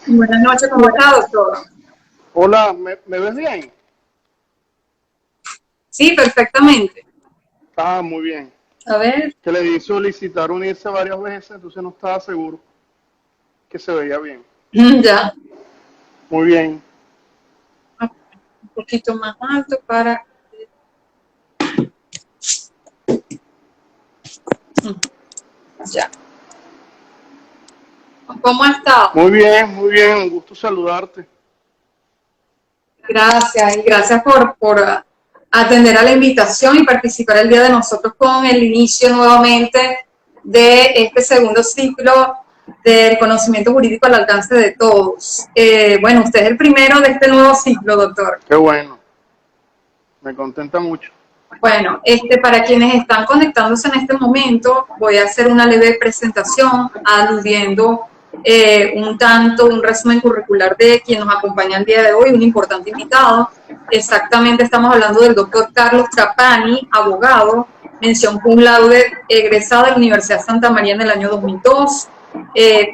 Buenas noches, ¿cómo está, doctor? Hola, ¿me ves bien? Sí, perfectamente. Ah, muy bien. A ver, Que le di solicitar unirse varias veces, entonces no estaba seguro que se veía bien. ya, Muy bien. un poquito más alto para... Ya. ¿Cómo ha estado? Muy bien, muy bien. Un gusto saludarte. Gracias, y gracias por atender a la invitación y participar el día de nosotros con el inicio nuevamente de este segundo ciclo del conocimiento jurídico al alcance de todos. Bueno, usted es el primero de este nuevo ciclo, doctor. Qué bueno. Me contenta mucho. Bueno, para quienes están conectándose en este momento, voy a hacer una leve presentación aludiendo un resumen curricular de quien nos acompaña el día de hoy, un importante invitado. Exactamente, estamos hablando del doctor Carlos Trapani, abogado, mención cum laude, egresado de la Universidad Santa María en el año 2002.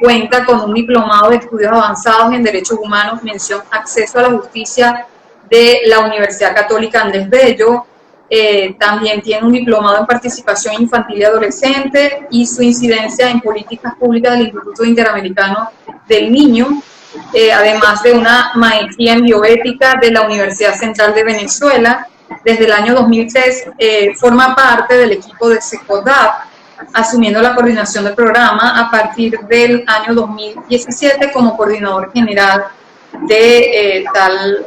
Cuenta con un diplomado de estudios avanzados en derechos humanos, mención acceso a la justicia de la Universidad Católica Andrés Bello. También tiene un diplomado en participación infantil y adolescente y su incidencia en políticas públicas del Instituto Interamericano del Niño, además de una maestría en bioética de la Universidad Central de Venezuela. Desde el año 2003 forma parte del equipo de SECODAP, asumiendo la coordinación del programa a partir del año 2017 como coordinador general de tal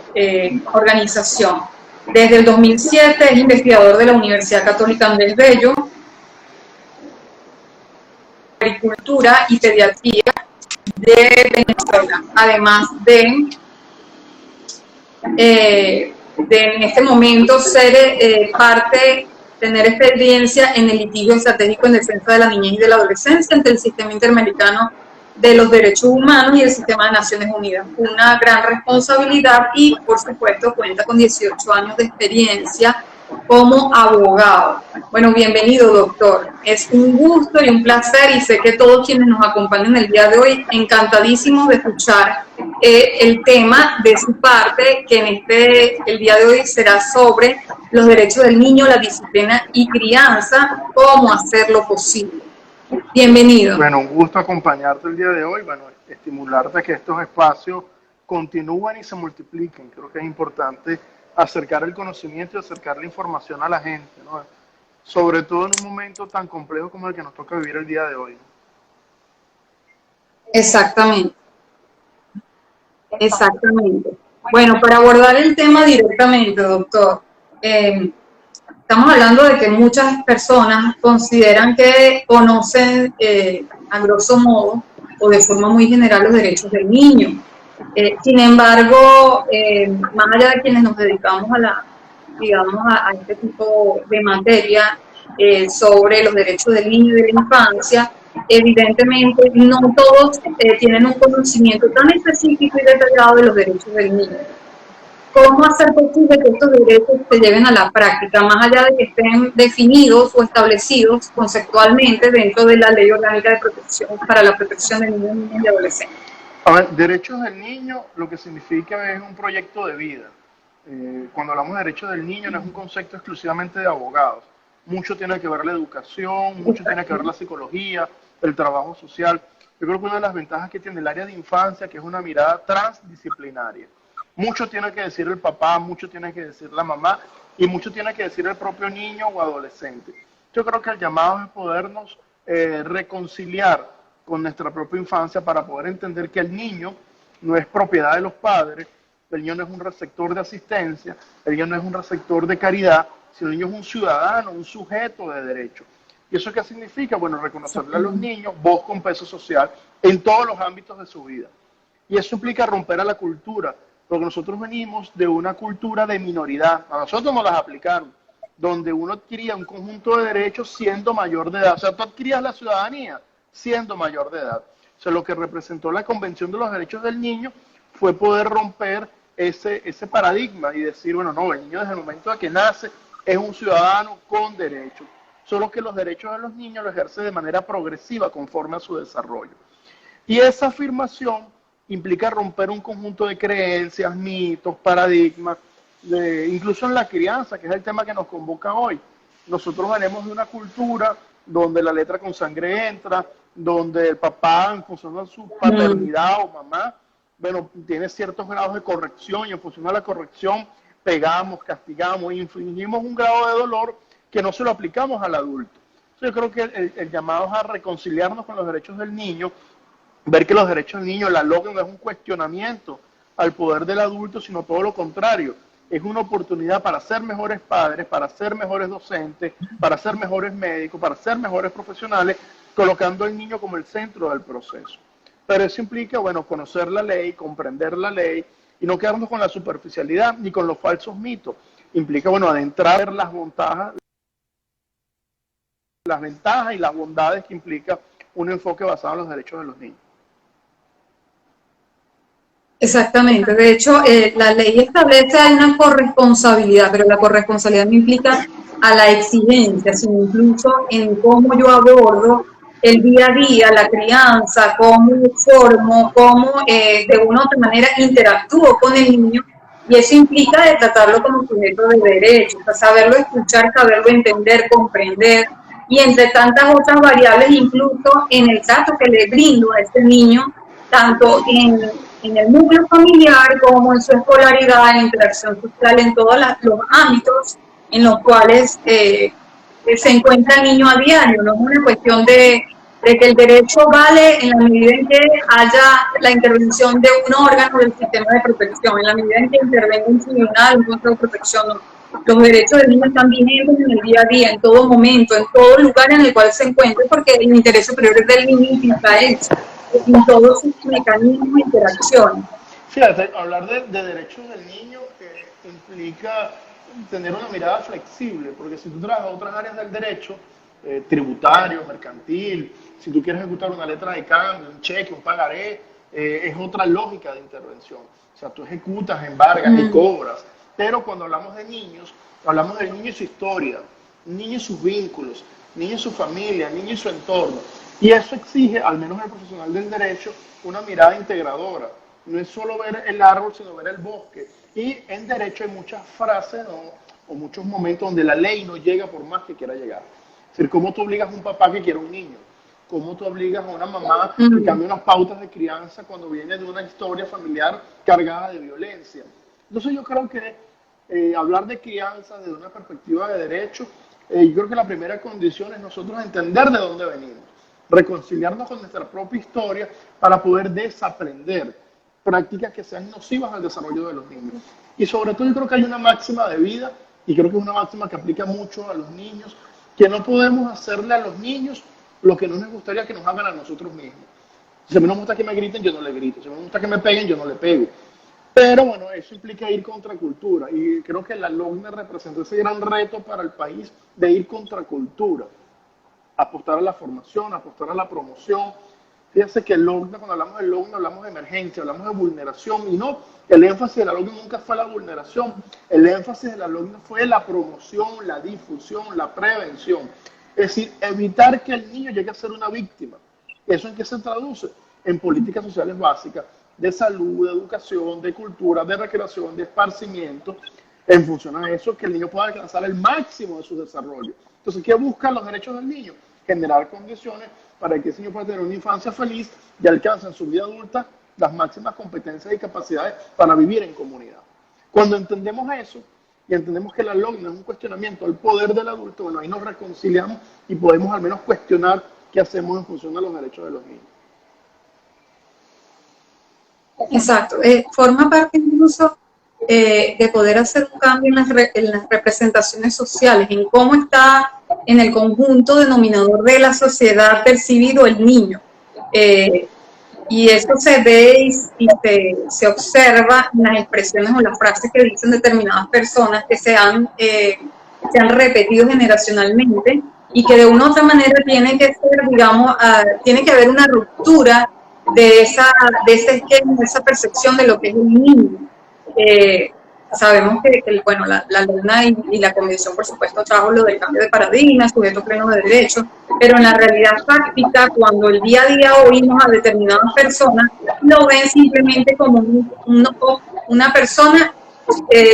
organización. Desde el 2007 es investigador de la Universidad Católica Andrés Bello, Agricultura y Pediatría de Venezuela, además de en este momento ser tener experiencia en el litigio estratégico en defensa de la niñez y de la adolescencia entre el sistema interamericano de los derechos humanos y el sistema de Naciones Unidas. Una gran responsabilidad y, por supuesto, cuenta con 18 años de experiencia como abogado. Bueno, bienvenido, doctor. Es un gusto y un placer y sé que todos quienes nos acompañan el día de hoy, encantadísimos de escuchar el tema de su parte, que el día de hoy será sobre los derechos del niño, la disciplina y crianza, cómo hacerlo posible. Bienvenido. Bueno, un gusto acompañarte el día de hoy. Bueno, estimularte a que estos espacios continúen y se multipliquen. Creo que es importante acercar el conocimiento y acercar la información a la gente, ¿no? Sobre todo en un momento tan complejo como el que nos toca vivir el día de hoy. Exactamente, exactamente. Bueno, para abordar el tema directamente, doctor, estamos hablando de que muchas personas consideran que conocen a grosso modo o de forma muy general los derechos del niño. Sin embargo, más allá de quienes nos dedicamos digamos, a este tipo de materia sobre los derechos del niño y de la infancia, evidentemente no todos tienen un conocimiento tan específico y detallado de los derechos del niño. ¿Cómo hacer posible que estos derechos se lleven a la práctica, más allá de que estén definidos o establecidos conceptualmente dentro de la Ley Orgánica de Protección para la Protección de Niños, Niñas y Adolescentes? A ver, derechos del niño lo que significa es un proyecto de vida. Cuando hablamos de derechos del niño no es un concepto exclusivamente de abogados. Mucho tiene que ver la educación, mucho tiene que ver la psicología, el trabajo social. Yo creo que una de las ventajas que tiene el área de infancia, que es una mirada transdisciplinaria. Mucho tiene que decir el papá, mucho tiene que decir la mamá y mucho tiene que decir el propio niño o adolescente. Yo creo que el llamado es podernos reconciliar con nuestra propia infancia para poder entender que el niño no es propiedad de los padres, el niño no es un receptor de asistencia, el niño no es un receptor de caridad, sino el niño es un ciudadano, un sujeto de derecho. ¿Y eso qué significa? Bueno, reconocerle a los niños voz con peso social en todos los ámbitos de su vida. Y eso implica romper a la cultura, porque nosotros venimos de una cultura de minoridad, a nosotros nos las aplicaron, donde uno adquiría un conjunto de derechos siendo mayor de edad. O sea, tú adquirías la ciudadanía siendo mayor de edad. O sea, lo que representó la Convención de los Derechos del Niño fue poder romper ese paradigma y decir, bueno, no, el niño desde el momento de que nace es un ciudadano con derechos. Solo que los derechos de los niños los ejerce de manera progresiva conforme a su desarrollo. Y esa afirmación implica romper un conjunto de creencias, mitos, paradigmas, incluso en la crianza, que es el tema que nos convoca hoy. Nosotros venimos de una cultura donde la letra con sangre entra, donde el papá, en función de su paternidad o mamá, bueno, tiene ciertos grados de corrección, y en función de la corrección pegamos, castigamos, infligimos un grado de dolor que no se lo aplicamos al adulto. Yo creo que el llamado es a reconciliarnos con los derechos del niño, ver que los derechos del niño, la LOC no es un cuestionamiento al poder del adulto, sino todo lo contrario. Es una oportunidad para ser mejores padres, para ser mejores docentes, para ser mejores médicos, para ser mejores profesionales, colocando al niño como el centro del proceso. Pero eso implica, bueno, conocer la ley, comprender la ley y no quedarnos con la superficialidad ni con los falsos mitos. Implica, bueno, adentrar las ventajas y las bondades que implica un enfoque basado en los derechos de los niños. Exactamente. De hecho, la ley establece una corresponsabilidad, pero la corresponsabilidad no implica a la exigencia, sino incluso en cómo yo abordo el día a día, la crianza, cómo formo, cómo de una u otra manera interactúo con el niño, y eso implica de tratarlo como sujeto de derechos, saberlo escuchar, saberlo entender, comprender, y entre tantas otras variables, incluso en el trato que le brindo a este niño, tanto en el núcleo familiar como en su escolaridad, en interacción social, en todos los ámbitos en los cuales se encuentra el niño a diario. No es una cuestión de que el derecho vale en la medida en que haya la intervención de un órgano del sistema de protección, en la medida en que intervenga un tribunal, un control de protección. No. Los derechos del niño están vigentes en el día a día, en todo momento, en todo lugar en el cual se encuentre, porque el interés superior es del niño implica eso, en todos sus mecanismos de interacción. Fíjate, hablar de derechos del niño implica tener una mirada flexible, porque si tú trabajas otras áreas del derecho, tributario, mercantil, si tú quieres ejecutar una letra de cambio, un cheque, un pagaré, es otra lógica de intervención. O sea, tú ejecutas, embargas y cobras. Pero cuando hablamos de niños, hablamos del niño y su historia, niño y sus vínculos, niño y su familia, niño y su entorno. Y eso exige, al menos el profesional del derecho, una mirada integradora. No es solo ver el árbol, sino ver el bosque. Y en derecho hay muchas frases, ¿no?, o muchos momentos donde la ley no llega por más que quiera llegar. Es decir, ¿cómo tú obligas a un papá que quiera un niño? ¿Cómo tú obligas a una mamá que cambie unas pautas de crianza cuando viene de una historia familiar cargada de violencia? Entonces yo creo que hablar de crianza desde una perspectiva de derecho, yo creo que la primera condición es nosotros entender de dónde venimos, reconciliarnos con nuestra propia historia para poder desaprender prácticas que sean nocivas al desarrollo de los niños. Y sobre todo yo creo que hay una máxima de vida, y creo que es una máxima que aplica mucho a los niños, que no podemos hacerle a los niños lo que no nos gustaría que nos hagan a nosotros mismos. Si a mí no me gusta que me griten, yo no le grito. Si a mí me gusta que me peguen, yo no le pego. Pero bueno, eso implica ir contra cultura, y creo que la LOCNE representa ese gran reto para el país de ir contra cultura, apostar a la formación, apostar a la promoción. Fíjense que el LOCNE, cuando hablamos del LOCNE, hablamos de emergencia, hablamos de vulneración, y no, el énfasis de la LOCNE nunca fue la vulneración, el énfasis de la LOCNE fue la promoción, la difusión, la prevención. Es decir, evitar que el niño llegue a ser una víctima. ¿Eso en qué se traduce? En políticas sociales básicas, de salud, de educación, de cultura, de recreación, de esparcimiento, en función a eso, que el niño pueda alcanzar el máximo de su desarrollo. Entonces, ¿qué buscan los derechos del niño? Generar condiciones para que ese niño pueda tener una infancia feliz y alcance en su vida adulta las máximas competencias y capacidades para vivir en comunidad. Cuando entendemos eso y entendemos que la LOCNE es un cuestionamiento al poder del adulto, bueno, ahí nos reconciliamos y podemos al menos cuestionar qué hacemos en función de los derechos de los niños. Exacto, forma parte incluso de poder hacer un cambio en las representaciones sociales, en cómo está en el conjunto denominador de la sociedad percibido el niño. Y eso se ve y se observa en las expresiones o las frases que dicen determinadas personas que se han repetido generacionalmente y que de una u otra manera tiene que ser, digamos, tiene que haber una ruptura de ese esquema, de esa percepción de lo que es un niño. sabemos que bueno, la Luna y la Convención, por supuesto, trajo lo del cambio de paradigma, sujeto pleno de derechos, pero en la realidad práctica, cuando el día a día oímos a determinadas personas, lo ven simplemente como una persona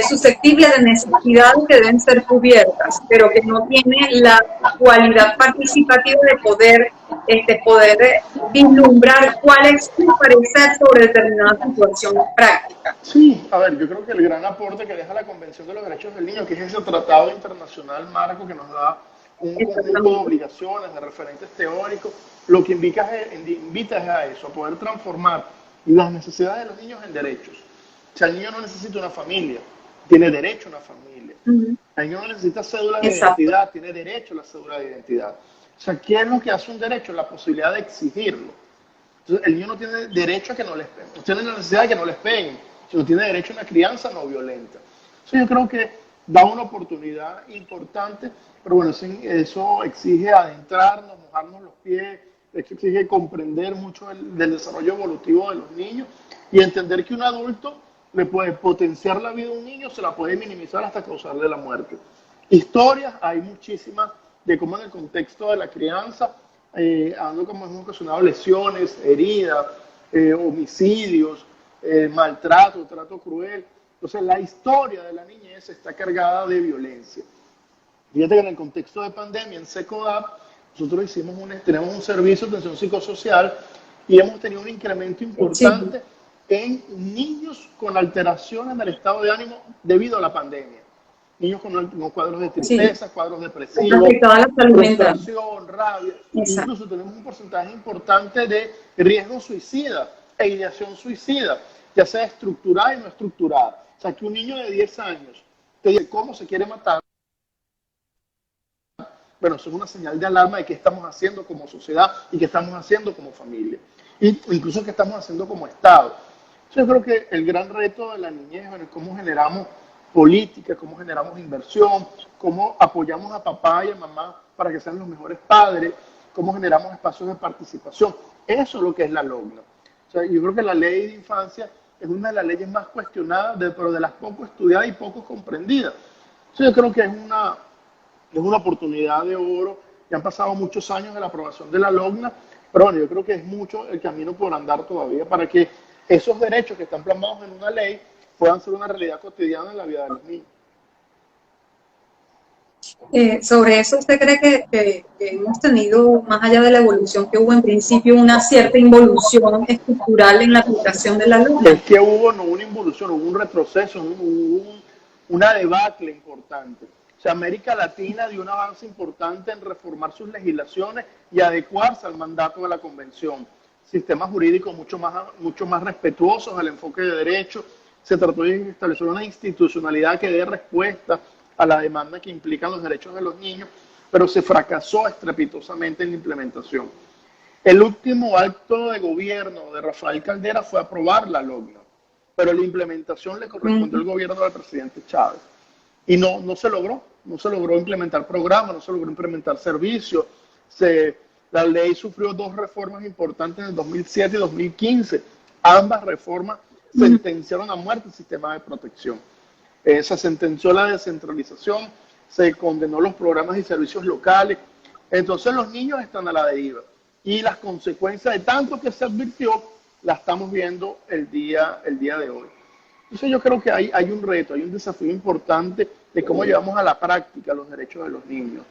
susceptible de necesidades que deben ser cubiertas, pero que no tiene la cualidad participativa de poder vislumbrar cuál es su parecer sobre determinada situación práctica. Sí, a ver, yo creo que el gran aporte que deja la Convención de los Derechos del Niño, que es ese tratado internacional marco que nos da un conjunto de obligaciones, de referentes teóricos, lo que invita es a eso, a poder transformar las necesidades de los niños en derechos. O sea, el niño no necesita una familia, tiene derecho a una familia. El niño no necesita cédula de identidad, tiene derecho a la cédula de identidad. O sea, ¿qué es lo que hace un derecho? La posibilidad de exigirlo. Entonces, el niño no tiene derecho a que no les peguen, no tiene la necesidad de que no les peguen, sino tiene derecho a una crianza no violenta. Entonces, yo creo que da una oportunidad importante, pero bueno, eso exige adentrarnos, mojarnos los pies, exige comprender mucho del desarrollo evolutivo de los niños y entender que un adulto le puede potenciar la vida a un niño, se la puede minimizar hasta causarle la muerte. Historias hay muchísimas de cómo en el contexto de la crianza, como hemos ocasionado lesiones, heridas, homicidios, maltrato, trato cruel. Entonces la historia de la niñez está cargada de violencia. Fíjate que en el contexto de pandemia, en SECODAP, nosotros tenemos un servicio de atención psicosocial y hemos tenido un incremento importante en niños con alteraciones del estado de ánimo debido a la pandemia. Niños con cuadros de tristeza, cuadros depresivos, frustración, rabia. Incluso tenemos un porcentaje importante de riesgo suicida e ideación suicida, ya sea estructurada y no estructurada. O sea, que un niño de 10 años te dice cómo se quiere matar, bueno, eso es una señal de alarma de qué estamos haciendo como sociedad y qué estamos haciendo como familia. E incluso qué estamos haciendo como Estado. Yo creo que el gran reto de la niñez, bueno, es cómo generamos política, cómo generamos inversión, cómo apoyamos a papá y a mamá para que sean los mejores padres, cómo generamos espacios de participación. Eso es lo que es la LOGNA. O sea, yo creo que la ley de infancia es una de las leyes más cuestionadas, pero de las poco estudiadas y poco comprendidas. Yo creo que es una oportunidad de oro. Ya han pasado muchos años de la aprobación de la LOGNA, pero bueno, yo creo que es mucho el camino por andar todavía para que esos derechos que están plasmados en una ley puedan ser una realidad cotidiana en la vida de los niños. Sobre eso, ¿usted cree que hemos tenido, más allá de la evolución que hubo en principio, una cierta involución estructural en la aplicación de la LOGNA? Es que no hubo una involución, hubo un retroceso, hubo una debacle importante. O sea, América Latina dio un avance importante en reformar sus legislaciones y adecuarse al mandato de la Convención. Sistemas jurídicos mucho más respetuosos al enfoque de derecho. Se trató de establecer una institucionalidad que dé respuesta a la demanda que implican los derechos de los niños, pero se fracasó estrepitosamente en la implementación. El último acto de gobierno de Rafael Caldera fue aprobar la LOGNA, pero la implementación le correspondió al gobierno del presidente Chávez. Y no se logró implementar programas, no se logró implementar servicios. La ley sufrió 2 reformas importantes en el 2007 y 2015. Ambas reformas sentenciaron a muerte el sistema de protección. Se sentenció la descentralización, se condenó los programas y servicios locales. Entonces los niños están a la deriva. Y las consecuencias de tanto que se advirtió, las estamos viendo el día de hoy. Entonces yo creo que hay un reto, hay un desafío importante de cómo llevamos a la práctica los derechos de los niños.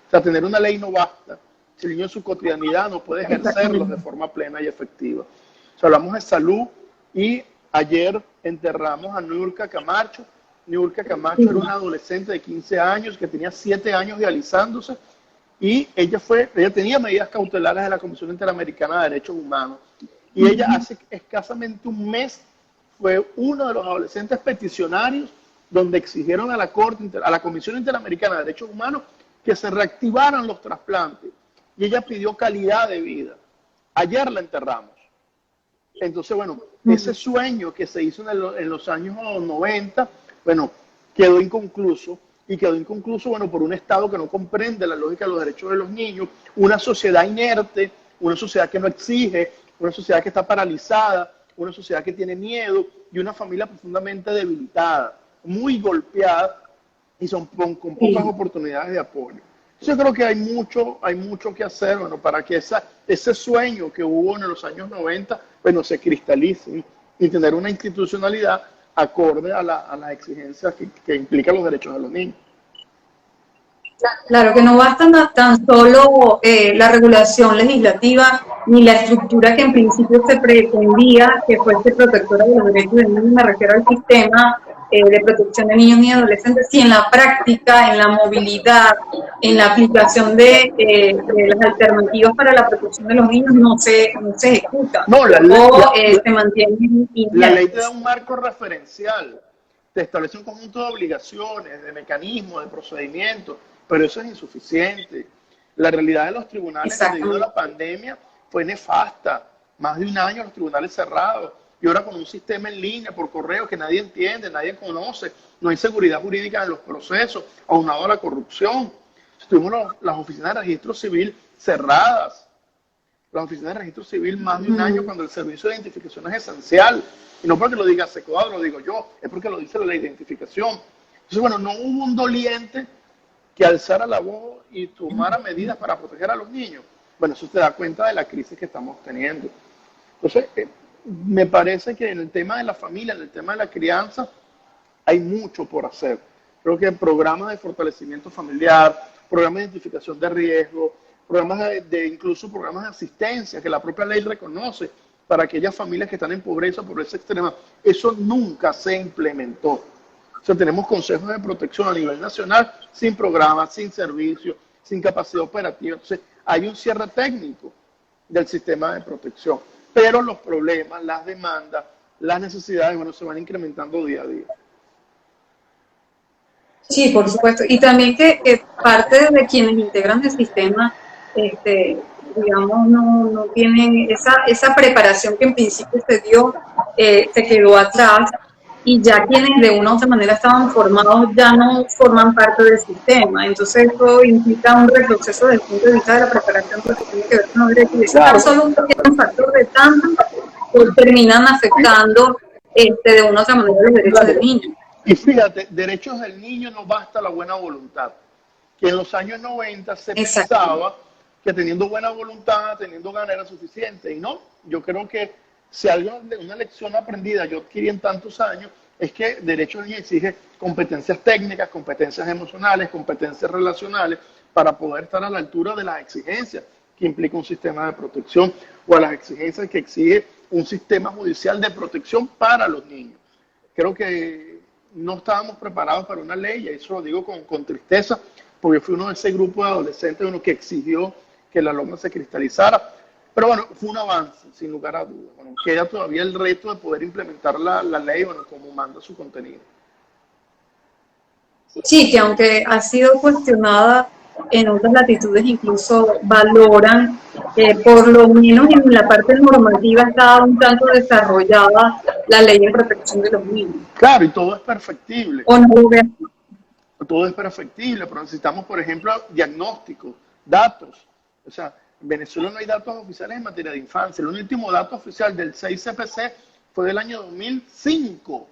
O sea, tener una ley no basta. Si el niño en su cotidianidad no puede ejercerlos de forma plena y efectiva. O sea, hablamos de salud y ayer enterramos a Niurka Camacho. Niurka Camacho era una adolescente de 15 años que tenía 7 años dializándose y ella tenía medidas cautelares de la Comisión Interamericana de Derechos Humanos. Y ella hace escasamente un mes fue uno de los adolescentes peticionarios donde exigieron a la Comisión Interamericana de Derechos Humanos que se reactivaran los trasplantes. Y ella pidió calidad de vida. Ayer la enterramos. Entonces, bueno, ese sueño que se hizo en los años 90, bueno, quedó inconcluso. Y quedó inconcluso, bueno, por un Estado que no comprende la lógica de los derechos de los niños, una sociedad inerte, una sociedad que no exige, una sociedad que está paralizada, una sociedad que tiene miedo y una familia profundamente debilitada. muy golpeadas y son con pocas oportunidades de apoyo. Yo creo que hay mucho que hacer, bueno, para que ese sueño que hubo en los años 90, bueno, se cristalice y tener una institucionalidad acorde a las exigencias que implican los derechos de los niños. Claro que no basta tan solo la regulación legislativa ni la estructura que en principio se pretendía que fuese protectora de los derechos de niños, me refiero al sistema de protección de niños y adolescentes, si en la práctica, en la movilidad, en la aplicación de las alternativas para la protección de los niños no se ejecuta No, o se mantiene. La ley te da un marco referencial, te establece un conjunto de obligaciones, de mecanismos, de procedimientos, pero eso es insuficiente. La realidad de los tribunales debido a la pandemia fue nefasta. Más de un año los tribunales cerrados y ahora con un sistema en línea por correo que nadie entiende, nadie conoce, no hay seguridad jurídica en los procesos, aunado a la corrupción. Tuvimos las oficinas de registro civil cerradas. Las oficinas de registro civil más de un año cuando el servicio de identificación es esencial. Y no porque lo diga SECODAD, lo digo yo, es porque lo dice la identificación. Entonces, bueno, no hubo un doliente que alzara la voz y tomara medidas para proteger a los niños. Bueno, eso te da cuenta de la crisis que estamos teniendo. Entonces, me parece que en el tema de la familia, en el tema de la crianza, hay mucho por hacer. Creo que programas de fortalecimiento familiar, programas de identificación de riesgo, programas incluso programas de asistencia que la propia ley reconoce para aquellas familias que están en pobreza extrema, eso nunca se implementó. O sea, tenemos consejos de protección a nivel nacional sin programas, sin servicios, sin capacidad operativa. Entonces, hay un cierre técnico del sistema de protección, pero los problemas, las demandas, las necesidades, bueno, se van incrementando día a día. Sí, por supuesto. Y también que parte de quienes integran el sistema, digamos, no tienen esa preparación que en principio se dio, se quedó atrás, y ya quienes de una u otra manera estaban formados ya no forman parte del sistema. Entonces eso implica un retroceso desde el punto de vista de la preparación de lo que tiene que ver con los derechos. Y eso es solo un pequeño factor de tantos que terminan afectando de una u otra manera los derechos del niño. Y fíjate, derechos del niño no basta la buena voluntad. Que en los años 90 se pensaba que teniendo buena voluntad, teniendo ganas era suficiente. Y no, yo creo que si algo de una lección aprendida yo adquirí en tantos años, es que derechos del niño exige competencias técnicas, competencias emocionales, competencias relacionales, para poder estar a la altura de las exigencias que implica un sistema de protección o a las exigencias que exige un sistema judicial de protección para los niños. Creo que no estábamos preparados para una ley, y eso lo digo con tristeza, porque fui uno de ese grupo de adolescentes que exigió que la LOMA se cristalizara. Pero bueno, fue un avance, sin lugar a dudas. Bueno, queda todavía el reto de poder implementar la ley, bueno, como manda su contenido. Sí, que aunque ha sido cuestionada en otras latitudes, incluso valoran por lo menos en la parte normativa está un tanto desarrollada la ley de protección de los niños. Claro, y todo es perfectible. ¿O no? Todo es perfectible, pero necesitamos, por ejemplo, diagnósticos, datos. O sea, en Venezuela no hay datos oficiales en materia de infancia. El último dato oficial del 6CPC fue del año 2005.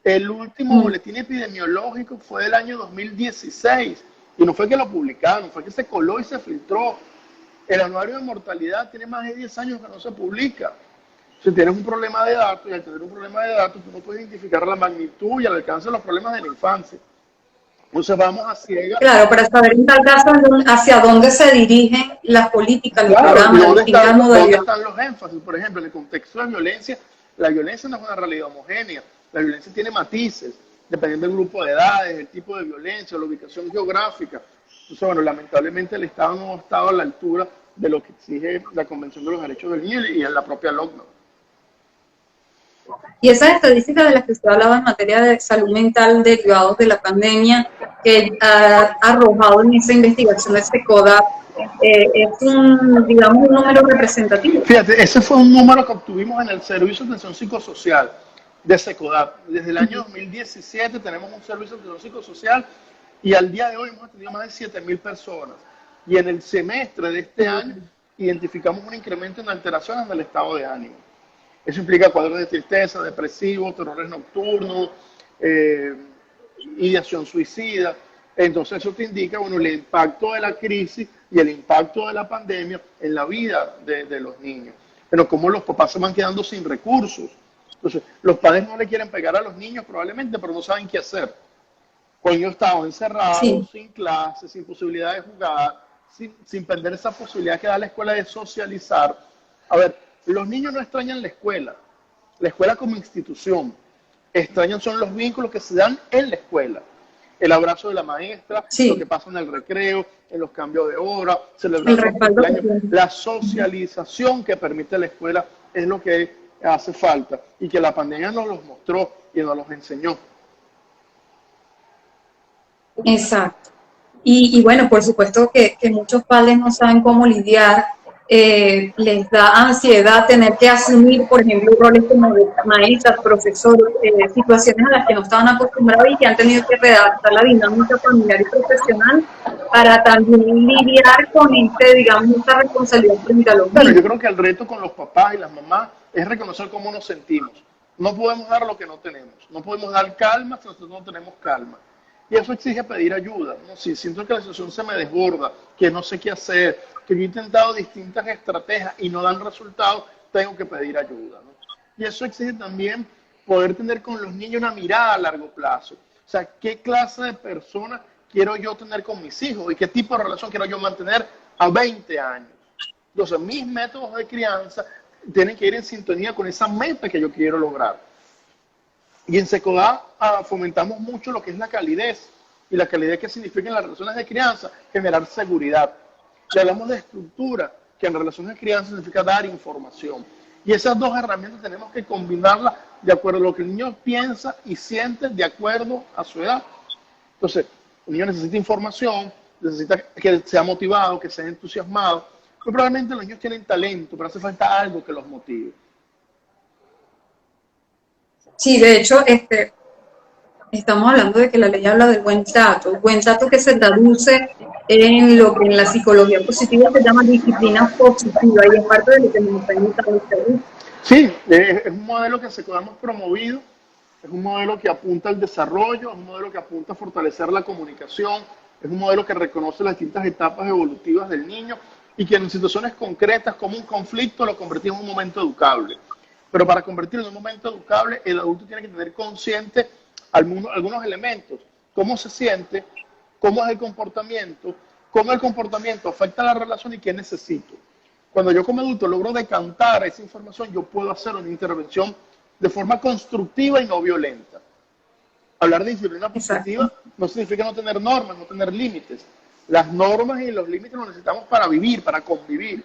El último boletín epidemiológico fue del año 2016. Y no fue que lo publicaron, fue que se coló y se filtró. El anuario de mortalidad tiene más de 10 años que no se publica. Si tienes un problema de datos, y al tener un problema de datos, tú no puedes identificar la magnitud y el alcance de los problemas de la infancia. Entonces vamos a ciegas. Claro, para saber en tal caso hacia dónde se dirigen las políticas, los ¿y programas, dónde están los énfasis? Por ejemplo, en el contexto de violencia, la violencia no es una realidad homogénea. La violencia tiene matices, dependiendo del grupo de edades, el tipo de violencia, la ubicación geográfica. Entonces, bueno, lamentablemente el Estado no ha estado a la altura de lo que exige la Convención de los Derechos del Niño y en la propia LOCNA. Y esas estadísticas de las que usted hablaba en materia de salud mental derivados de la pandemia, que ha arrojado en esa investigación de SECODAP, es digamos, un número representativo. Fíjate, ese fue un número que obtuvimos en el Servicio de Atención Psicosocial de SECODAP. Desde el año 2017 tenemos un servicio de atención psicosocial y al día de hoy hemos atendido más de 7.000 personas. Y en el semestre de este año identificamos un incremento en alteraciones del estado de ánimo. Eso implica cuadros de tristeza, depresivos, terrores nocturnos, eh, ideación suicida. Entonces eso te indica, bueno, el impacto de la crisis y el impacto de la pandemia en la vida de los niños. Pero cómo los papás se van quedando sin recursos. Entonces, los padres no le quieren pegar a los niños probablemente, pero no saben qué hacer. Cuando ellos estaban encerrados, Sí, sin clases, sin posibilidad de jugar, sin perder esa posibilidad que da la escuela de socializar. A ver, los niños no extrañan la escuela como institución. Extrañan son los vínculos que se dan en la escuela. El abrazo de la maestra, lo que sí, pasa en el recreo, en los cambios de hora, el celebrar los respaldo que cumpleaños. tiene. La socialización que permite la escuela es lo que hace falta y que la pandemia nos los mostró y nos los enseñó. Exacto. Y bueno, por supuesto que muchos padres no saben cómo lidiar, les da ansiedad tener que asumir, por ejemplo, roles como de maestras, profesores, situaciones a las que no estaban acostumbrados y que han tenido que redactar la dinámica familiar y profesional para también lidiar con digamos, esta responsabilidad frente a los Bueno, yo niños. creo que el reto con los papás y las mamás es reconocer cómo nos sentimos. No podemos dar lo que no tenemos. No podemos dar calma si nosotros no tenemos calma. Y eso exige pedir ayuda, ¿no? Si siento que la situación se me desborda, que no sé qué hacer, que yo he intentado distintas estrategias y no dan resultados, tengo que pedir ayuda, ¿no? Y eso exige también poder tener con los niños una mirada a largo plazo. O sea, ¿qué clase de persona quiero yo tener con mis hijos? ¿Y qué tipo de relación quiero yo mantener a 20 años? Entonces, mis métodos de crianza tienen que ir en sintonía con esa meta que yo quiero lograr. Y en Secodá fomentamos mucho lo que es la calidez. Y la calidez que significa en las relaciones de crianza, generar seguridad. Y hablamos de estructura, que en relaciones de crianza significa dar información. Y esas dos herramientas tenemos que combinarlas de acuerdo a lo que el niño piensa y siente de acuerdo a su edad. Entonces, el niño necesita información, necesita que sea motivado, que sea entusiasmado. Pero probablemente los niños tienen talento, pero hace falta algo que los motive. Sí, de hecho, estamos hablando de que la ley habla del buen trato que se traduce en lo que en la psicología positiva se llama disciplina positiva y es parte de lo que nos está invitando usted. Sí, es un modelo que se hemos promovido, es un modelo que apunta al desarrollo, es un modelo que apunta a fortalecer la comunicación, es un modelo que reconoce las distintas etapas evolutivas del niño y que en situaciones concretas como un conflicto lo convertimos en un momento educable. Pero para convertirlo en un momento educable, el adulto tiene que tener consciente algunos elementos, cómo se siente, cómo es cómo el comportamiento afecta a la relación y qué necesito. Cuando yo como adulto logro decantar esa información, yo puedo hacer una intervención de forma constructiva y no violenta. Hablar de disciplina Exacto. positiva no significa no tener normas, no tener límites. Las normas y los límites los necesitamos para vivir, para convivir,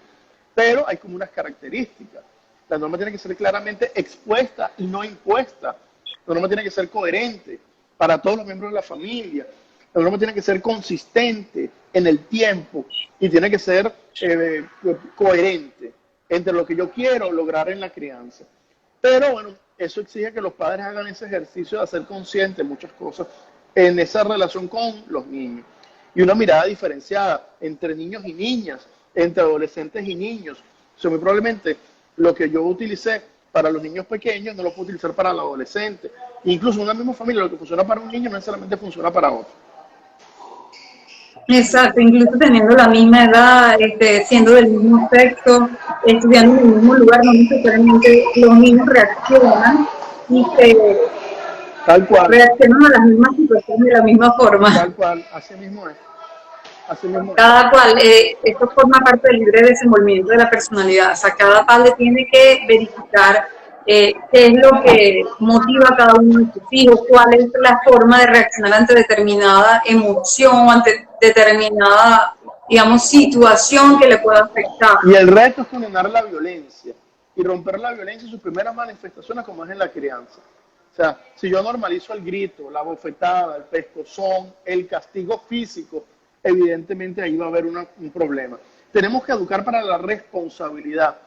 pero hay como unas características. La norma tiene que ser claramente expuesta y no impuesta. La norma tiene que ser coherente para todos los miembros de la familia. La norma tiene que ser consistente en el tiempo y tiene que ser coherente entre lo que yo quiero lograr en la crianza. Pero bueno, eso exige que los padres hagan ese ejercicio de hacer consciente muchas cosas en esa relación con los niños. Y una mirada diferenciada entre niños y niñas, entre adolescentes y niños. O sea, muy probablemente lo que yo utilicé para los niños pequeños no lo puedo utilizar para el adolescente. Incluso en una misma familia, lo que funciona para un niño no necesariamente funciona para otro. Exacto, incluso teniendo la misma edad, siendo del mismo sexo, estudiando en el mismo lugar, no necesariamente los niños reaccionan y se Tal cual, reaccionan a las mismas situaciones de la misma forma. así mismo es. Así mismo es. Cada cual, esto forma parte del libre desenvolvimiento de la personalidad. O sea, cada padre tiene que verificar qué es lo que motiva a cada uno de sus hijos, cuál es la forma de reaccionar ante determinada emoción, ante determinada, digamos, situación que le pueda afectar. Y el reto es condenar la violencia y romper la violencia en sus primeras manifestaciones como es en la crianza. O sea, si yo normalizo el grito, la bofetada, el pescozón, el castigo físico, evidentemente ahí va a haber un problema. Tenemos que educar para la responsabilidad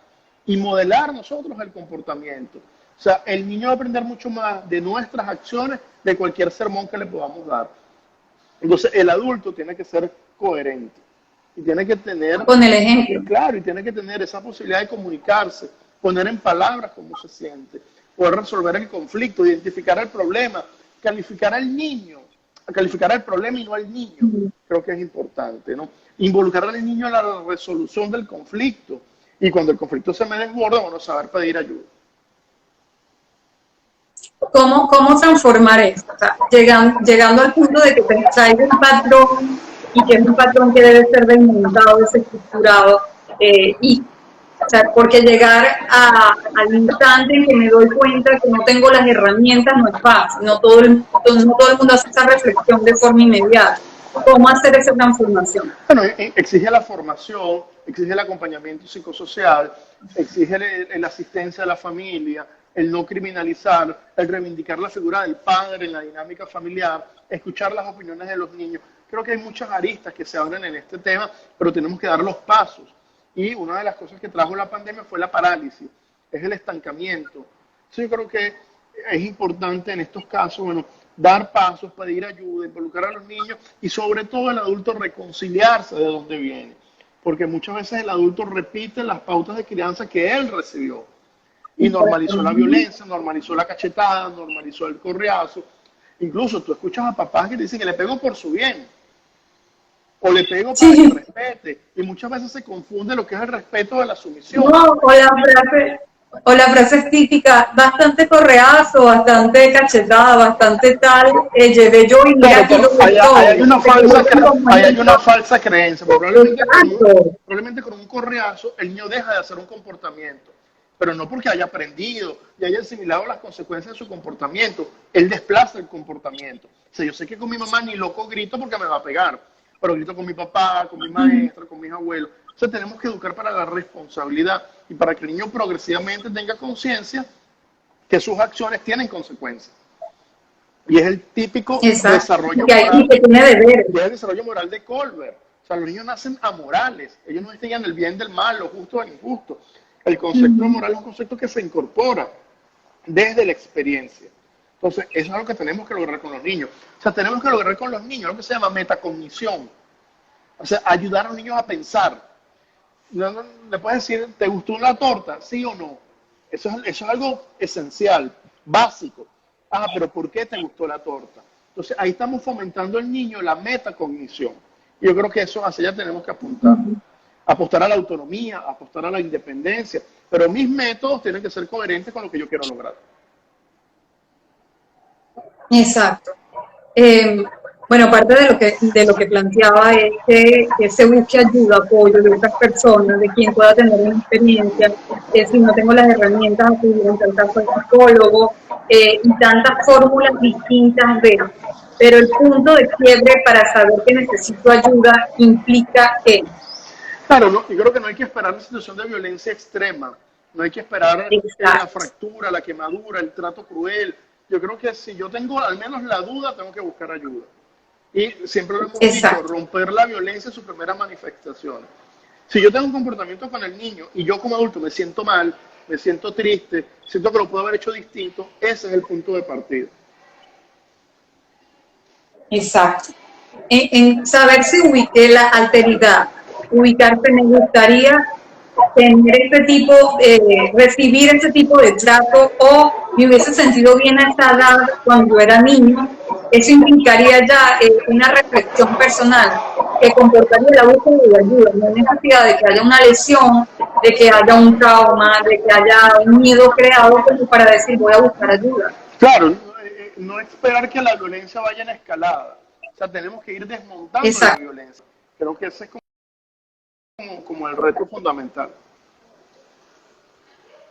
y modelar nosotros el comportamiento. O sea, el niño va a aprender mucho más de nuestras acciones de cualquier sermón que le podamos dar. Entonces, el adulto tiene que ser coherente y tiene que tener, Con el ejemplo. claro, y tiene que tener esa posibilidad de comunicarse, poner en palabras cómo se siente, poder resolver el conflicto, identificar el problema calificar al niño, a calificar el problema y no al niño, creo que es importante, ¿no? Involucrar al niño en la resolución del conflicto. Y cuando el conflicto se me desborda, bueno, saber pedir ayuda. ¿Cómo transformar esto? O sea, llegando al punto de que pensáis un patrón y que es un patrón que debe ser desmontado, desestructurado, y o sea, porque llegar al instante en que me doy cuenta que no tengo las herramientas no es fácil, no todo el mundo hace esa reflexión de forma inmediata. ¿Cómo hacer esa transformación? Bueno, exige la formación, exige el acompañamiento psicosocial, exige la asistencia de la familia, el no criminalizar, el reivindicar la figura del padre en la dinámica familiar, escuchar las opiniones de los niños. Creo que hay muchas aristas que se abren en este tema, pero tenemos que dar los pasos. Y una de las cosas que trajo la pandemia fue la parálisis, es el estancamiento. Entonces yo creo que es importante en estos casos, bueno, dar pasos, pedir ayuda, involucrar a los niños y sobre todo el adulto reconciliarse de dónde viene. Porque muchas veces el adulto repite las pautas de crianza que él recibió y normalizó la violencia, normalizó la cachetada, normalizó el correazo. Incluso tú escuchas a papás que te dicen que le pego por su bien o le pego para que respete, y muchas veces se confunde lo que es el respeto de la sumisión. No, o la frase es típica, bastante correazo, bastante cachetada, bastante tal, llevé yo y mira aquí lo que hay una falsa creencia, probablemente con un correazo el niño deja de hacer un comportamiento, pero no porque haya aprendido y haya asimilado las consecuencias de su comportamiento, él desplaza el comportamiento. O sea, yo sé que con mi mamá ni loco grito porque me va a pegar, pero grito con mi papá, con mi maestra, con mis abuelos. O sea, tenemos que educar para la responsabilidad y para que el niño progresivamente tenga conciencia que sus acciones tienen consecuencias. Y es el típico desarrollo moral, es el desarrollo moral de Colbert. O sea, los niños nacen amorales, ellos no distinguen el bien del mal, lo justo del injusto. El concepto de moral es un concepto que se incorpora desde la experiencia. Entonces, eso es algo que tenemos que lograr con los niños. O sea, tenemos que lograr con los niños lo que se llama metacognición. O sea, ayudar a los niños a pensar. Le puedes decir, ¿te gustó una torta? ¿Sí o no? Eso es algo esencial, básico. Ah, pero ¿por qué te gustó la torta? Entonces, ahí estamos fomentando al niño la metacognición. Y yo creo que eso hacia allá tenemos que apuntar. Apostar a la autonomía, apostar a la independencia. Pero mis métodos tienen que ser coherentes con lo que yo quiero lograr. Exacto. Bueno, parte de lo que planteaba es que se busque ayuda, apoyo de otras personas, de quien pueda tener una experiencia, si no tengo las herramientas, acudir en tal caso al psicólogo, y tantas fórmulas distintas de. Pero el punto de quiebre para saber que necesito ayuda implica que. Claro, no, yo creo que no hay que esperar una situación de violencia extrema, no hay que esperar la fractura, la quemadura, el trato cruel. Yo creo que si yo tengo al menos la duda, tengo que buscar ayuda. Y siempre lo hemos dicho, romper la violencia en sus primeras manifestaciones. Si yo tengo un comportamiento con el niño y yo como adulto me siento mal, me siento triste, siento que lo puedo haber hecho distinto, ese es el punto de partida. Exacto. En saber si ubiqué la alteridad, ubicarse, me gustaría tener este tipo, recibir este tipo de trato, o me hubiese sentido bien a esa edad cuando era niño. Eso implicaría ya una reflexión personal que comportaría la búsqueda de ayuda, no hay necesidad de que haya una lesión, de que haya un trauma, de que haya un miedo creado como para decir voy a buscar ayuda. Claro, no esperar que la violencia vaya en escalada. O sea, tenemos que ir desmontando la violencia. Creo que ese es como el reto fundamental.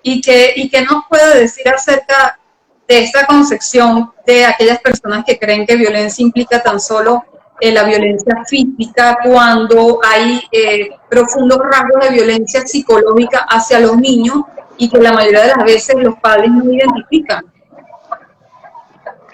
¿Y qué nos puede decir acerca de esta concepción de aquellas personas que creen que violencia implica tan solo la violencia física, cuando hay profundos rasgos de violencia psicológica hacia los niños y que la mayoría de las veces los padres no identifican?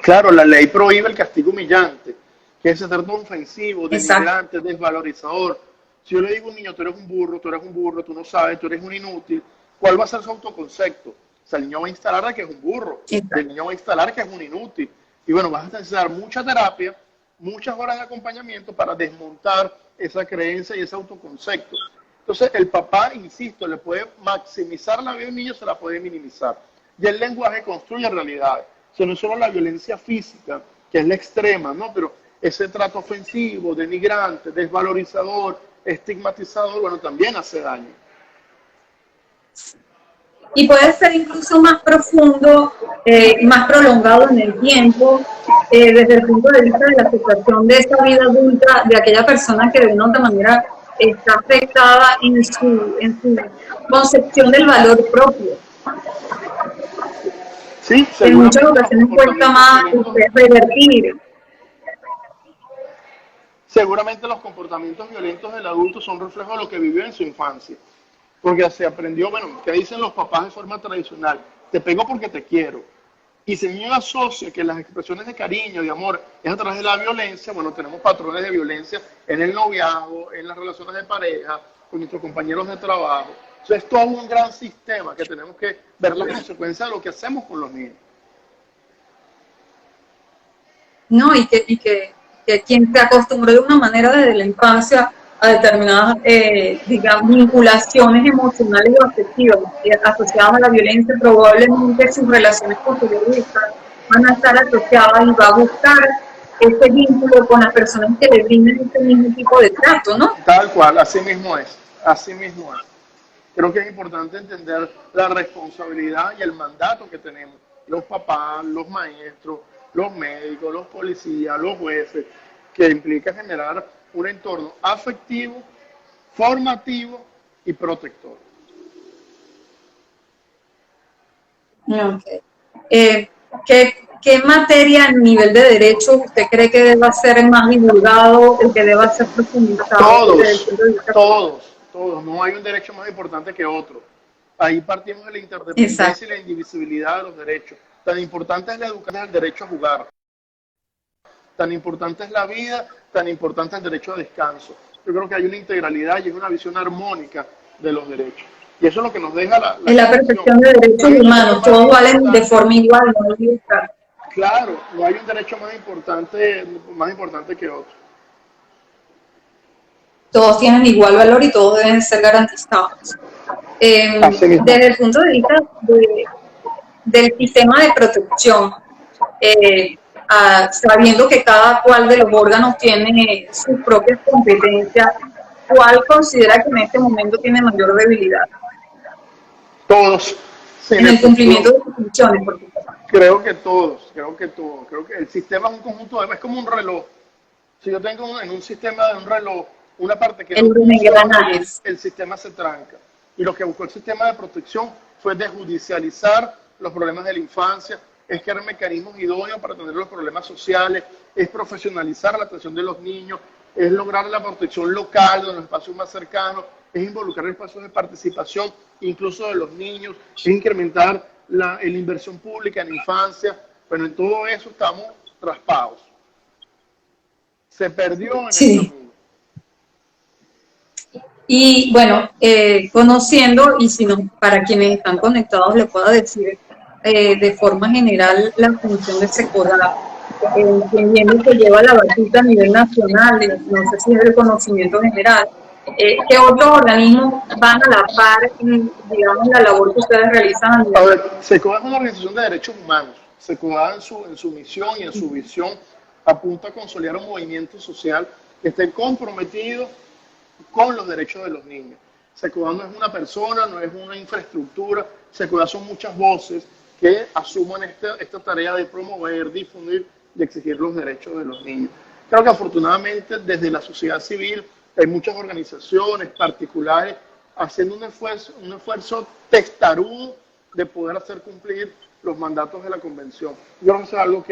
Claro, la ley prohíbe el castigo humillante, que es trato ofensivo, denigrante, desvalorizador. Si yo le digo a un niño, tú eres un burro, tú no sabes, tú eres un inútil, ¿cuál va a ser su autoconcepto? O sea, el niño va a instalar que es un burro, el niño va a instalar que es un inútil. Y bueno, vas a necesitar mucha terapia, muchas horas de acompañamiento para desmontar esa creencia y ese autoconcepto. Entonces, el papá, insisto, le puede maximizar la vida del niño, se la puede minimizar. Y el lenguaje construye realidades. O sea, no es solo la violencia física, que es la extrema, ¿no? Pero ese trato ofensivo, denigrante, desvalorizador, estigmatizador, bueno, también hace daño. Y puede ser incluso más profundo, más prolongado en el tiempo, desde el punto de vista de la aceptación de esa vida adulta, de aquella persona que de una u otra manera está afectada en su concepción del valor propio. Sí, En muchas seguramente los ocasiones cuesta comportamientos más violentos, revertir. seguramente los comportamientos violentos del adulto son reflejo de lo que vivió en su infancia. Porque se aprendió, bueno, ¿qué dicen los papás de forma tradicional? Te pego porque te quiero. Y si el niño asocia que las expresiones de cariño, de amor, es a través de la violencia, bueno, tenemos patrones de violencia en el noviazgo, en las relaciones de pareja, con nuestros compañeros de trabajo. Entonces, es todo un gran sistema que tenemos que ver las consecuencias de lo que hacemos con los niños. ¿No? Que quien se acostumbró de una manera desde la infancia a determinadas, digamos, vinculaciones emocionales o afectivas asociadas a la violencia, probablemente sus relaciones posteriores van a estar asociadas y va a buscar ese vínculo con las personas que le brinden ese mismo tipo de trato, ¿no? Tal cual, así mismo es, así mismo es. Creo que es importante entender la responsabilidad y el mandato que tenemos los papás, los maestros, los médicos, los policías, los jueces, que implica generar un entorno afectivo, formativo y protector. Okay. ¿Qué materia a nivel de derecho usted cree que deba ser más divulgado, el que deba ser profundizado desde el Todos, punto de vista? todos. No hay un derecho más importante que otro. Ahí partimos de la interdependencia y Exacto. la indivisibilidad de los derechos. Tan importante es la educación, el derecho a jugar. Tan importante es la vida, tan importante es el derecho a descanso. Yo creo que hay una integralidad y es una visión armónica de los derechos. Y eso es lo que nos deja la Es la Convención. percepción de derechos ¿Qué es el derecho humanos, más todos valen de importante? forma igual, no hay libertad. Claro, no hay un derecho más importante que otro. Todos tienen igual valor y todos deben ser garantizados. Así mismo. Desde el punto de vista del sistema de protección, sabiendo que cada cual de los órganos tiene sus propias competencias, ¿cuál considera que en este momento tiene mayor debilidad? Todos, sin En el excepción. cumplimiento de sus funciones, por supuesto. Creo que el sistema es un conjunto es como un reloj. Si yo tengo en un sistema de un reloj una parte que no El funciona, engranajes. el sistema se tranca. Y lo que buscó el sistema de protección fue desjudicializar los problemas de la infancia, es crear mecanismos idóneos para atender los problemas sociales, es profesionalizar la atención de los niños, es lograr la protección local de los espacios más cercanos, es involucrar espacios de participación incluso de los niños, es incrementar la inversión pública en infancia. Bueno, en todo eso estamos raspados. Se perdió en el Sí. camino. Y bueno, conociendo, y si no, para quienes están conectados, les puedo decir de forma general la función de SECODAP, entendiendo que lleva la batuta a nivel nacional, no sé si es el conocimiento general, ¿qué otros organismos van a la par, digamos, la labor que ustedes realizan a A nivel ver, SECODA es una organización de derechos humanos. SECODA en su misión y en su visión apunta a consolidar un movimiento social que esté comprometido con los derechos de los niños. SECODA no es una persona, no es una infraestructura, SECODA son muchas voces que asuman esta tarea de promover, difundir y exigir los derechos de los niños. Creo que afortunadamente desde la sociedad civil hay muchas organizaciones particulares haciendo un esfuerzo testarudo de poder hacer cumplir los mandatos de la Convención. Yo creo que eso es algo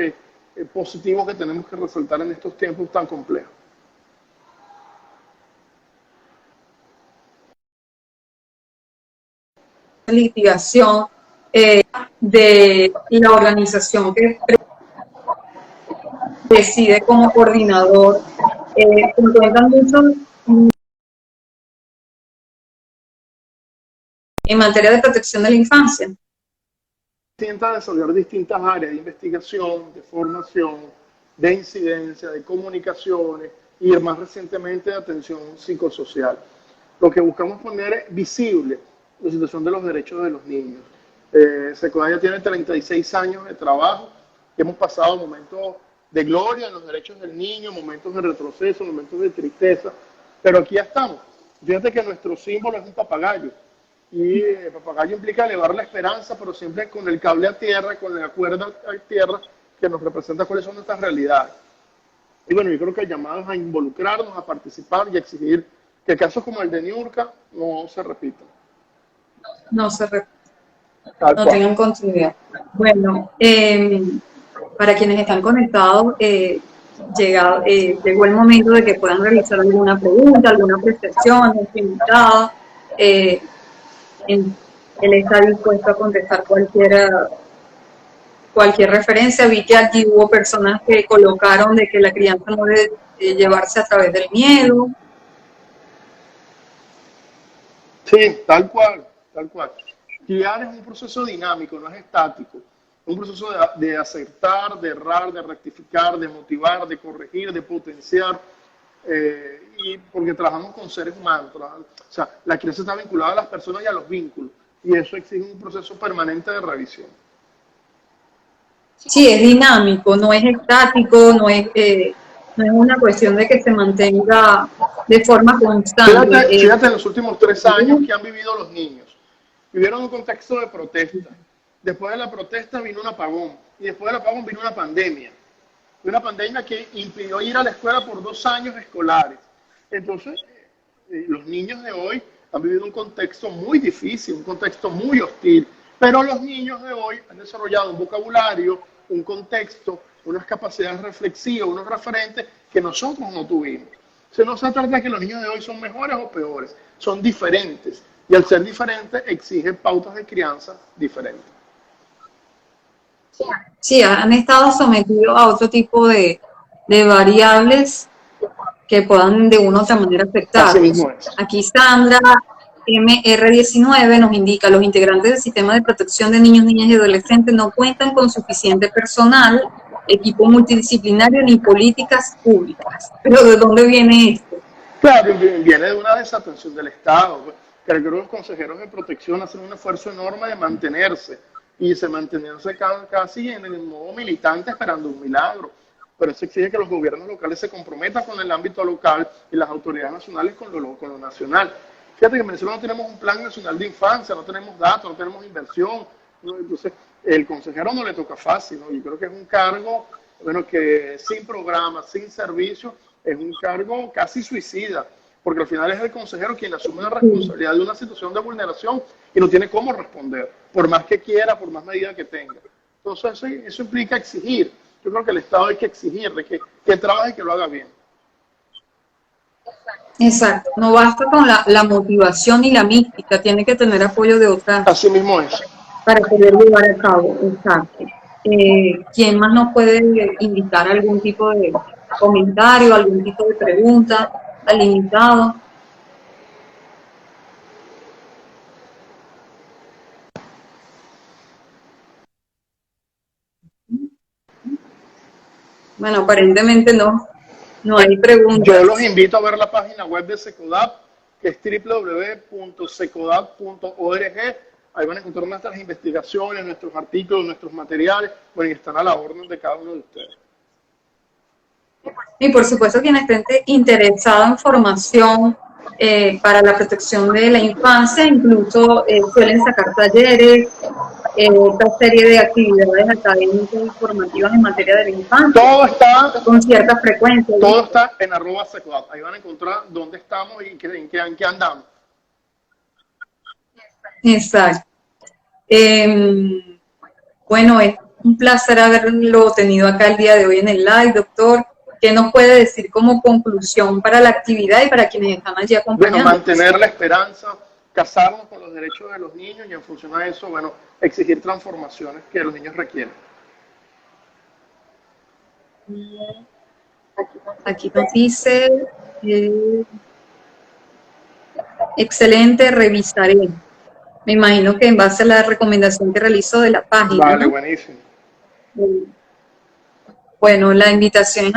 positivo que tenemos que resaltar en estos tiempos tan complejos. litigación de la organización que preside como coordinador, se encuentran mucho en materia de protección de la infancia. Intenta desarrollar distintas áreas de investigación, de formación, de incidencia, de comunicaciones y más recientemente de atención psicosocial. Lo que buscamos poner visible la situación de los derechos de los niños. SECODA ya tiene 36 años de trabajo, que hemos pasado momentos de gloria en los derechos del niño, momentos de retroceso, momentos de tristeza, pero aquí ya estamos. Fíjate que nuestro símbolo es un papagayo, y el papagayo implica elevar la esperanza, pero siempre con el cable a tierra, con la cuerda a tierra, que nos representa cuáles son nuestras realidades. Y bueno, yo creo que el llamado es a involucrarnos, a participar y a exigir que casos como el de Niurka no se repitan. No se no tengan continuidad. Bueno, para quienes están conectados, llegó el momento de que puedan realizar alguna pregunta, alguna apreciación, nuestro invitado. Él está dispuesto a contestar cualquier referencia. Vi que aquí hubo personas que colocaron de que la crianza no debe llevarse a través del miedo. Sí, tal cual, tal cual. Criar es un proceso dinámico, no es estático. Es un proceso de acertar, de errar, de rectificar, de motivar, de corregir, de potenciar. Y porque trabajamos con seres humanos. O sea, la crianza está vinculada a las personas y a los vínculos. Y eso exige un proceso permanente de revisión. Sí, es dinámico, no es estático, no es una cuestión de que se mantenga de forma constante. Fíjate en los últimos 3 años que han vivido los niños. Vivieron un contexto de protesta. Después de la protesta vino un apagón. Y después del apagón vino una pandemia. Una pandemia que impidió ir a la escuela por 2 años escolares. Entonces, los niños de hoy han vivido un contexto muy difícil, un contexto muy hostil. Pero los niños de hoy han desarrollado un vocabulario, un contexto, unas capacidades reflexivas, unos referentes que nosotros no tuvimos. No se trata de que los niños de hoy son mejores o peores, son diferentes. Y al ser diferentes, exigen pautas de crianza diferentes. Sí, han estado sometidos a otro tipo de variables que puedan de una u otra manera afectar. Así mismo es. Aquí Sandra MR19 nos indica: los integrantes del sistema de protección de niños, niñas y adolescentes no cuentan con suficiente personal, equipo multidisciplinario ni políticas públicas. ¿Pero de dónde viene esto? Claro, viene de una desatención del Estado. Creo que los consejeros de protección hacen un esfuerzo enorme de mantenerse y se mantenerse casi en el modo militante esperando un milagro. Pero eso exige que los gobiernos locales se comprometan con el ámbito local y las autoridades nacionales con lo nacional. Fíjate que en Venezuela no tenemos un plan nacional de infancia, no tenemos datos, no tenemos inversión. Entonces, el consejero no le toca fácil, ¿no? Yo creo que es un cargo, bueno, que sin programa, sin servicio, es un cargo casi suicida, porque al final es el consejero quien asume la responsabilidad de una situación de vulneración y no tiene cómo responder, por más que quiera, por más medida que tenga. Entonces, eso implica exigir. Yo creo que el Estado hay que exigir de que trabaje y que lo haga bien. Exacto, no basta con la motivación y la mística, tiene que tener apoyo de otras. Así mismo es. Para poder llevar a cabo, exacto. ¿Quién más nos puede indicar algún tipo de comentario, algún tipo de pregunta al invitado? Bueno, aparentemente no hay preguntas. Yo los invito a ver la página web de Secodap, que es www.secodap.org. Ahí van a encontrar nuestras investigaciones, nuestros artículos, nuestros materiales, bueno, y están a la orden de cada uno de ustedes. Y por supuesto, quien esté interesado en formación para la protección de la infancia, incluso suelen sacar talleres, otra serie de actividades académicas y formativas en materia de la infancia. Todo está con cierta frecuencia. Todo está en @Secodap. Ahí van a encontrar dónde estamos y en qué andamos. Exacto. Bueno, es un placer haberlo tenido acá el día de hoy en el live, doctor. ¿Qué nos puede decir como conclusión para la actividad y para quienes están allí acompañando? Bueno, mantener la esperanza, casarnos con los derechos de los niños y en función a eso, bueno, exigir transformaciones que los niños requieren. Aquí nos dice, excelente, revisaré. Me imagino que en base a la recomendación que realizó de la página. Vale, ¿no? Buenísimo. Bueno, la invitación es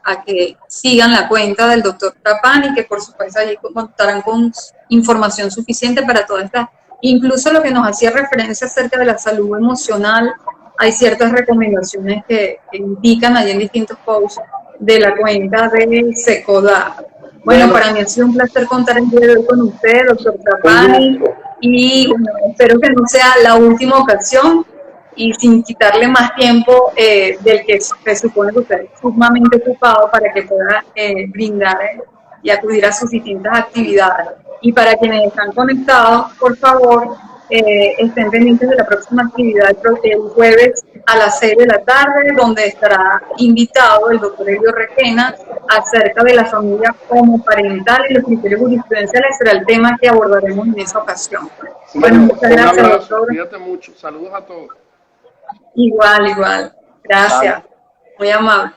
a que sigan la cuenta del doctor Trapani, que por supuesto allí contarán con información suficiente para todas estas, incluso lo que nos hacía referencia acerca de la salud emocional hay ciertas recomendaciones que indican allí en distintos posts de la cuenta de Secoda. Bueno, para mí ha sido un placer contar el día de hoy con usted, doctor Trapani, y bueno, espero que no sea la última ocasión y sin quitarle más tiempo del que se supone que usted es sumamente ocupado para que pueda brindar y acudir a sus distintas actividades. Y para quienes están conectados, por favor, estén pendientes de la próxima actividad el jueves a las 6 de la tarde, donde estará invitado el doctor Elio Requena acerca de la familia homoparental y los criterios jurisprudenciales. Será el tema que abordaremos en esa ocasión. Bueno, muchas gracias, un abrazo, doctor. Cuídate mucho. Saludos a todos. Igual, igual. Gracias. Muy amable.